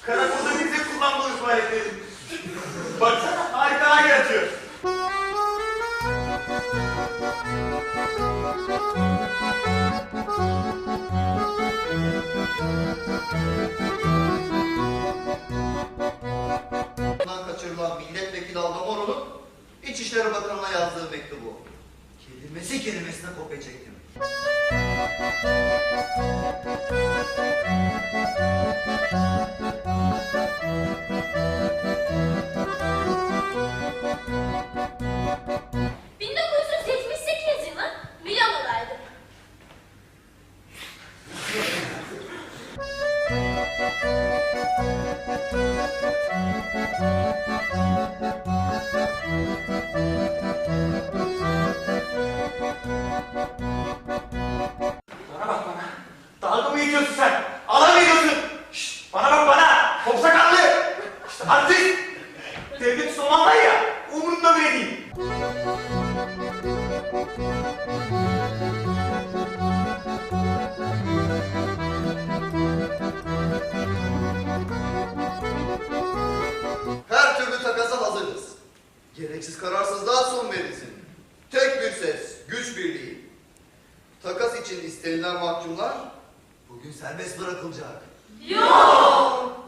Karakolda bize kullanmalıyız bu aletleri. Baksana harikalar yaratıyor. Kaçırılan milletvekili Aldamoğlu'nun İçişleri Bakanı'na yazdığı mektubu. Kelimesi kelimesine kopya çektim. Milano'daydım. Bana bak bana. Dalga mı geçiyorsun sen? Alay mı ediyorsun? Şşt, bana bak bana. Top sakallı. İşte artist. Devlet Soman var ya. Umurumda bile değil. Her türlü takasa hazırız. Gereksiz kararsızlığa son verilsin. Tek bir ses, güç birliği. Takas için istenilen mahkumlar bugün serbest bırakılacak. Yok.